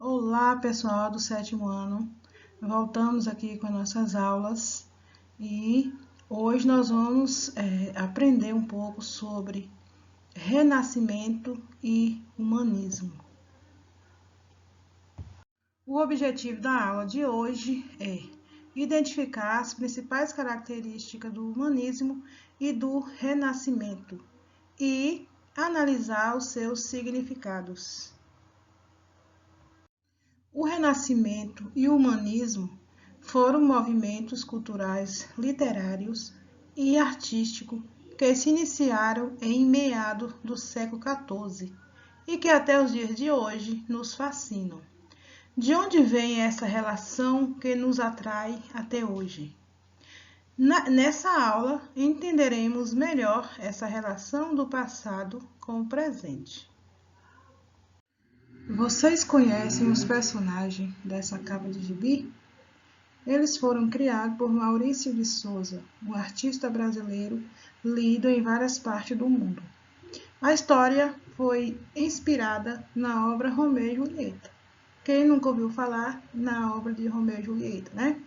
Olá, pessoal do sétimo ano. Voltamos aqui com as nossas aulas e hoje nós vamos aprender um pouco sobre renascimento e humanismo. O objetivo da aula de hoje é identificar as principais características do humanismo e do renascimento e analisar os seus significados. O Renascimento e o Humanismo foram movimentos culturais, literários e artísticos que se iniciaram em meados do século XIV e que até os dias de hoje nos fascinam. De onde vem essa relação que nos atrai até hoje? Nessa aula entenderemos melhor essa relação do passado com o presente. Vocês conhecem os personagens dessa capa de gibi? Eles foram criados por Maurício de Souza, um artista brasileiro lido em várias partes do mundo. A história foi inspirada na obra Romeu e Julieta. Quem nunca ouviu falar na obra de Romeu e Julieta, né?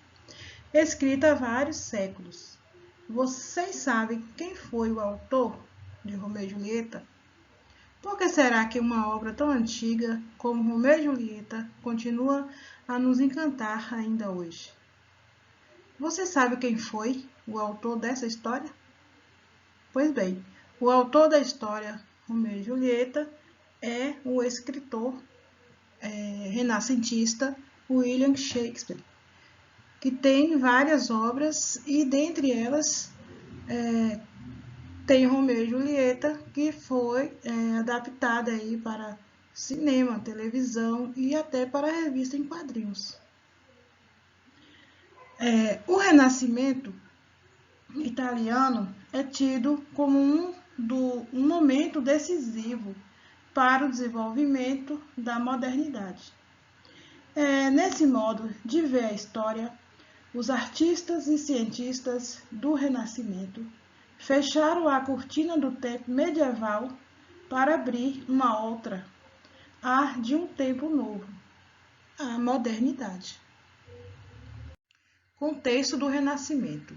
Escrita há vários séculos. Vocês sabem quem foi o autor de Romeu e Julieta? Por que será que uma obra tão antiga como Romeu e Julieta continua a nos encantar ainda hoje? Você sabe quem foi o autor dessa história? Pois bem, o autor da história Romeu e Julieta é o escritor renascentista William Shakespeare, que tem várias obras e dentre elas tem Romeu e Julieta, que foi adaptada aí para cinema, televisão e até para revista em quadrinhos. O Renascimento italiano é tido como um momento decisivo para o desenvolvimento da modernidade. Nesse modo de ver a história, os artistas e cientistas do Renascimento fecharam a cortina do tempo medieval para abrir uma outra, a de um tempo novo, a modernidade. Contexto do Renascimento.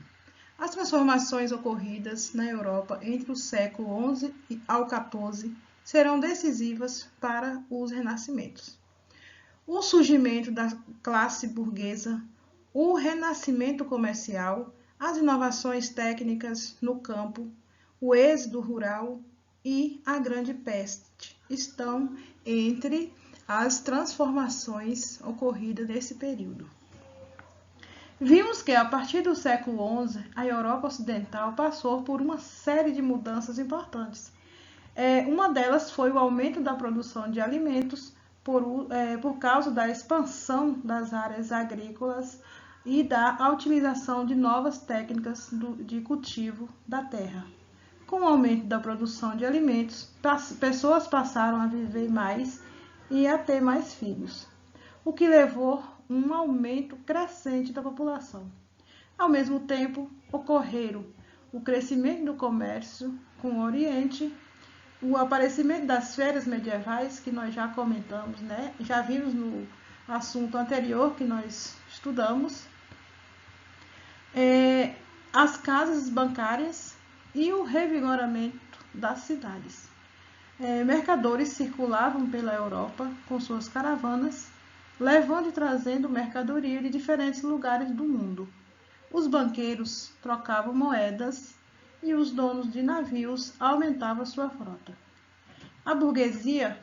As transformações ocorridas na Europa entre o século XI ao XIV serão decisivas para os renascimentos. O surgimento da classe burguesa, o renascimento comercial, as inovações técnicas no campo, o êxodo rural e a grande peste estão entre as transformações ocorridas nesse período. Vimos que, a partir do século XI, a Europa Ocidental passou por uma série de mudanças importantes. Uma delas foi o aumento da produção de alimentos por causa da expansão das áreas agrícolas e da utilização de novas técnicas de cultivo da terra. Com o aumento da produção de alimentos, pessoas passaram a viver mais e a ter mais filhos, o que levou um aumento crescente da população. Ao mesmo tempo, ocorreram o crescimento do comércio com o Oriente, o aparecimento das férias medievais, que nós já comentamos, né? Já vimos no assunto anterior que nós estudamos, as casas bancárias e o revigoramento das cidades. Mercadores circulavam pela Europa com suas caravanas, levando e trazendo mercadoria de diferentes lugares do mundo. Os banqueiros trocavam moedas e os donos de navios aumentavam sua frota. A burguesia,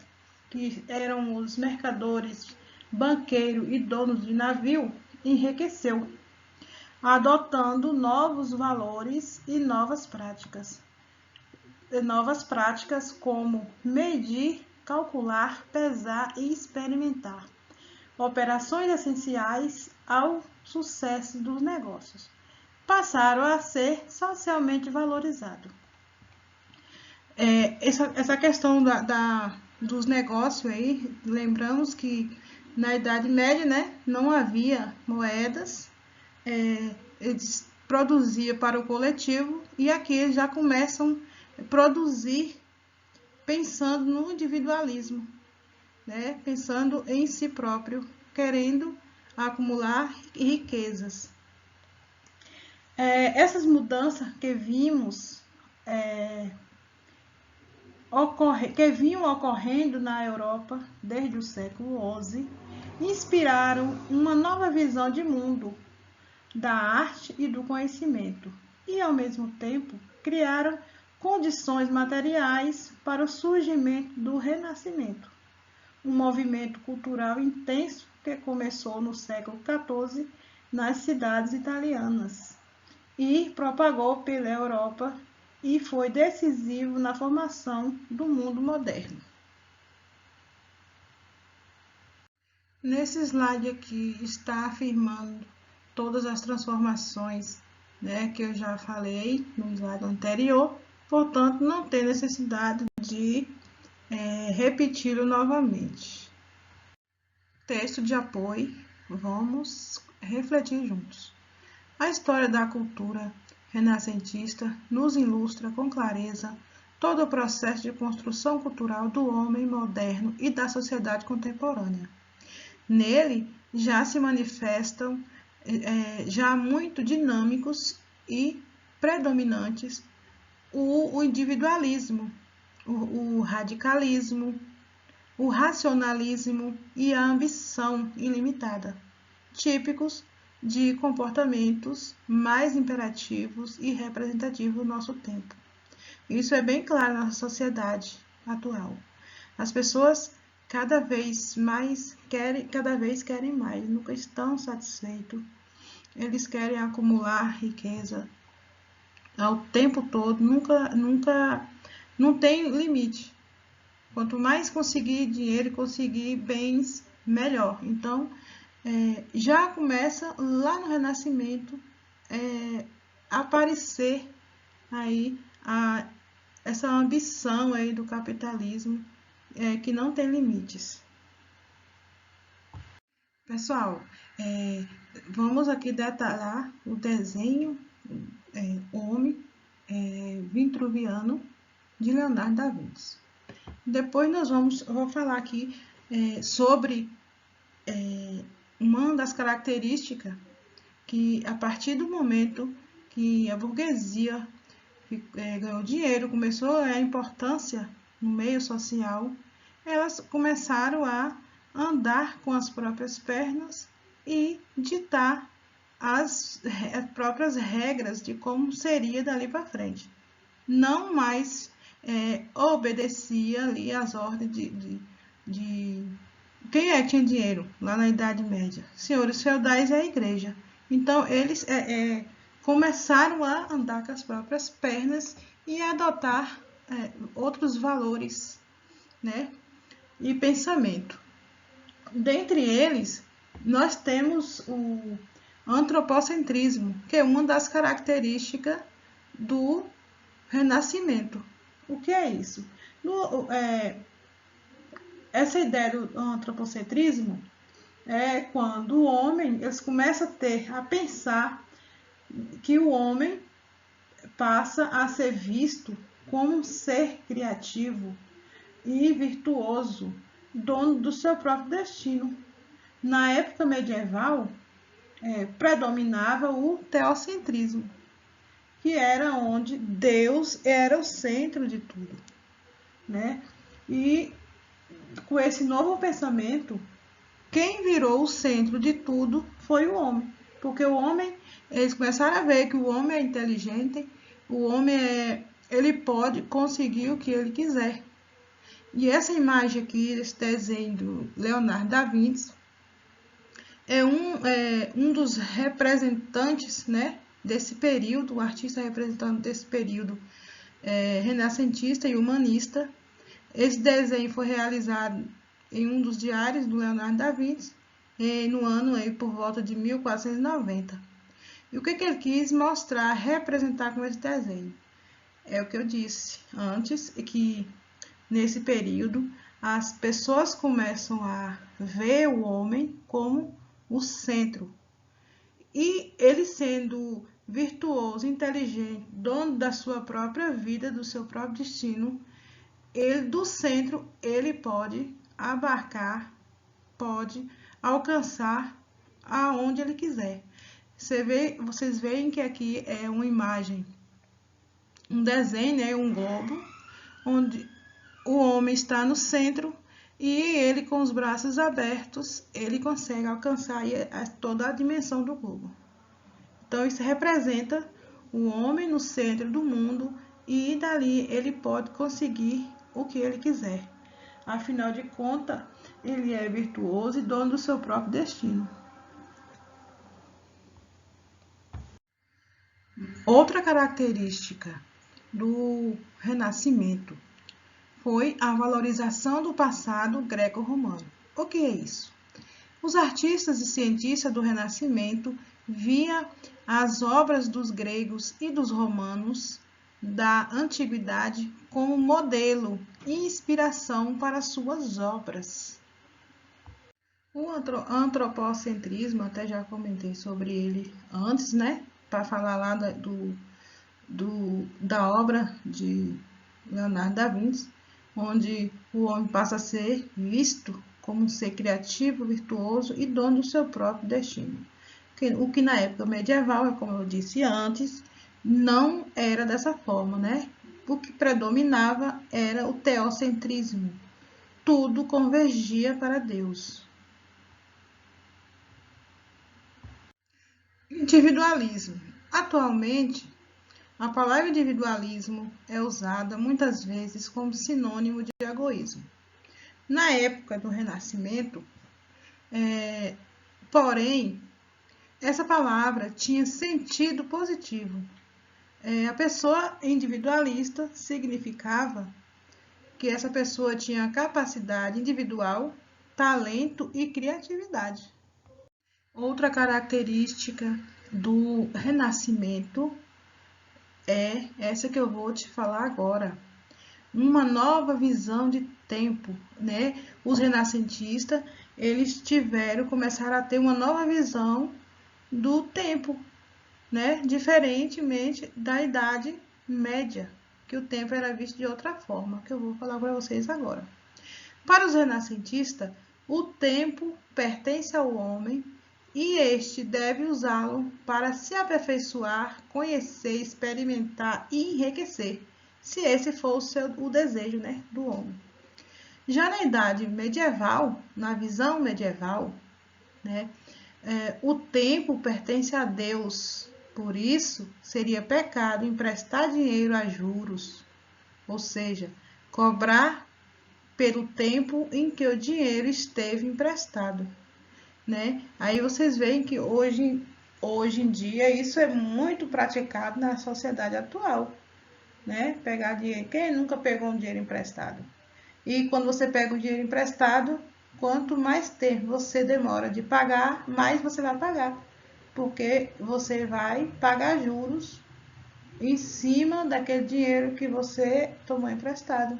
que eram os mercadores, banqueiros e donos de navio, enriqueceu, adotando novos valores e novas práticas. Novas práticas como medir, calcular, pesar e experimentar. Operações essenciais ao sucesso dos negócios, passaram a ser socialmente valorizados. Essa questão dos negócios aí, lembramos que na Idade Média, né, não havia moedas, eles produziam para o coletivo e aqui eles já começam a produzir pensando no individualismo. né, pensando em si próprio, querendo acumular riquezas. Essas mudanças que vimos que vinham ocorrendo na Europa desde o século XI inspiraram uma nova visão de mundo, da arte e do conhecimento, e, ao mesmo tempo, criaram condições materiais para o surgimento do Renascimento, um movimento cultural intenso que começou no século XIV nas cidades italianas e propagou pela Europa e foi decisivo na formação do mundo moderno. Nesse slide aqui está afirmando todas as transformações, né, que eu já falei no slide anterior, portanto não tem necessidade de repeti-lo novamente. Texto de apoio, vamos refletir juntos. A história da cultura renascentista nos ilustra com clareza todo o processo de construção cultural do homem moderno e da sociedade contemporânea. Nele já se manifestam já muito dinâmicos e predominantes o individualismo, o radicalismo, o racionalismo e a ambição ilimitada, típicos de comportamentos mais imperativos e representativos do nosso tempo. Isso é bem claro na sociedade atual. As pessoas cada vez querem mais, nunca estão satisfeitos. Eles querem acumular riqueza ao tempo todo, não tem limite. Quanto mais conseguir dinheiro, conseguir bens, melhor. Então, já começa lá no Renascimento a aparecer aí essa ambição aí do capitalismo que não tem limites. Pessoal, vamos aqui detalhar o desenho Homem Vitruviano de Leonardo da Vinci. Depois eu vou falar aqui sobre uma das características que, a partir do momento que a burguesia ganhou dinheiro, começou a importância no meio social, elas começaram a andar com as próprias pernas e ditar as próprias regras de como seria dali para frente. Não mais obedecia ali às ordens de quem é que tinha dinheiro lá na Idade Média? Senhores feudais e a igreja. Então, eles começaram a andar com as próprias pernas e a adotar outros valores, né, e pensamento. Dentre eles, nós temos o antropocentrismo, que é uma das características do Renascimento. O que é isso? Essa ideia do antropocentrismo é quando o homem começa a pensar que o homem passa a ser visto como um ser criativo e virtuoso, dono do seu próprio destino. Na época medieval, predominava o teocentrismo, que era onde Deus era o centro de tudo, né? E com esse novo pensamento, quem virou o centro de tudo foi o homem, porque o homem, eles começaram a ver que o homem é inteligente, o homem ele pode conseguir o que ele quiser. E essa imagem aqui, esse desenho do Leonardo da Vinci, é um dos representantes, né, desse período, o artista representando desse período renascentista e humanista. Esse desenho foi realizado em um dos diários do Leonardo da Vinci, no ano por volta de 1490. E o que ele quis mostrar, representar com esse desenho? É o que eu disse antes, que nesse período as pessoas começam a ver o homem como o centro. E ele sendo virtuoso, inteligente, dono da sua própria vida, do seu próprio destino, do centro ele pode abarcar, pode alcançar aonde ele quiser. Vocês veem que aqui é uma imagem, um desenho, né, um globo, onde o homem está no centro e ele com os braços abertos, ele consegue alcançar toda a dimensão do globo. Então isso representa o homem no centro do mundo e dali ele pode conseguir o que ele quiser. Afinal de contas, ele é virtuoso e dono do seu próprio destino. Outra característica do Renascimento foi a valorização do passado greco-romano. O que é isso? Os artistas e cientistas do Renascimento viam as obras dos gregos e dos romanos da antiguidade como modelo e inspiração para suas obras. O antropocentrismo, até já comentei sobre ele antes, né? Para falar lá da obra de Leonardo da Vinci, onde o homem passa a ser visto como um ser criativo, virtuoso e dono do seu próprio destino. O que na época medieval, como eu disse antes, não era dessa forma, né? O que predominava era o teocentrismo. Tudo convergia para Deus. Individualismo. Atualmente, a palavra individualismo é usada muitas vezes como sinônimo de egoísmo. Na época do Renascimento, porém, essa palavra tinha sentido positivo. A pessoa individualista significava que essa pessoa tinha capacidade individual, talento e criatividade. Outra característica do Renascimento é essa que eu vou te falar agora. Uma nova visão de tempo, né? Os renascentistas, eles começaram a ter uma nova visão do tempo, né? Diferentemente da Idade Média, que o tempo era visto de outra forma, que eu vou falar para vocês agora. Para os renascentistas, o tempo pertence ao homem e este deve usá-lo para se aperfeiçoar, conhecer, experimentar e enriquecer, se esse for o desejo, né, do homem. Já na Idade Medieval, na visão medieval, né, o tempo pertence a Deus, por isso seria pecado emprestar dinheiro a juros, ou seja, cobrar pelo tempo em que o dinheiro esteve emprestado, né? Aí vocês veem que hoje em dia isso é muito praticado na sociedade atual, né? Pegar dinheiro. Quem nunca pegou um dinheiro emprestado? E quando você pega o dinheiro emprestado, quanto mais tempo você demora de pagar, mais você vai pagar, porque você vai pagar juros em cima daquele dinheiro que você tomou emprestado.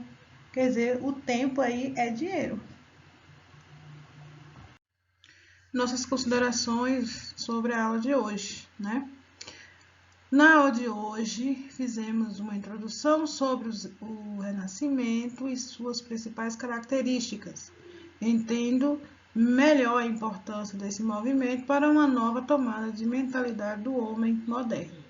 Quer dizer, o tempo aí é dinheiro. Nossas considerações sobre a aula de hoje, né? Na aula de hoje, fizemos uma introdução sobre o Renascimento e suas principais características. Entendo melhor a importância desse movimento para uma nova tomada de mentalidade do homem moderno.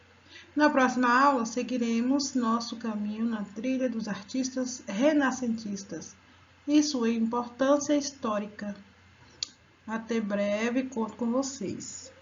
Na próxima aula, seguiremos nosso caminho na trilha dos artistas renascentistas e sua importância histórica. Até breve, conto com vocês.